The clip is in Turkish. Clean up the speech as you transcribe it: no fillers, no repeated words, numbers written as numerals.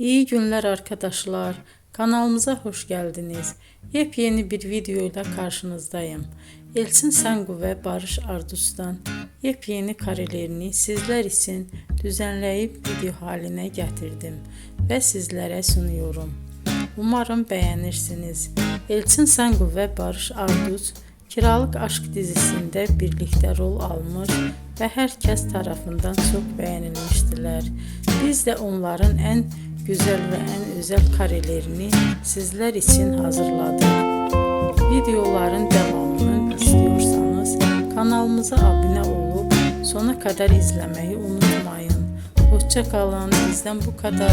İyi günler arkadaşlar. Kanalımıza hoş geldiniz. Yepyeni bir video ile karşınızdayım. Elçin Sangu ve Barış Ardus'tan yepyeni karelerini sizler için düzenleyip video haline getirdim ve sizlere sunuyorum. Umarım beğenirsiniz. Elçin Sangu ve Barış Ardus Kiralık Aşk dizisinde birlikte rol almış ve herkes tarafından çok beğenilmiştiler. Biz de onların en güzel ve en özel karelerini sizler için hazırladık. Videoların devamını istiyorsanız kanalımıza abone olup sona kadar izlemeyi unutmayın. Hoşça kalın. Bizden bu kadar.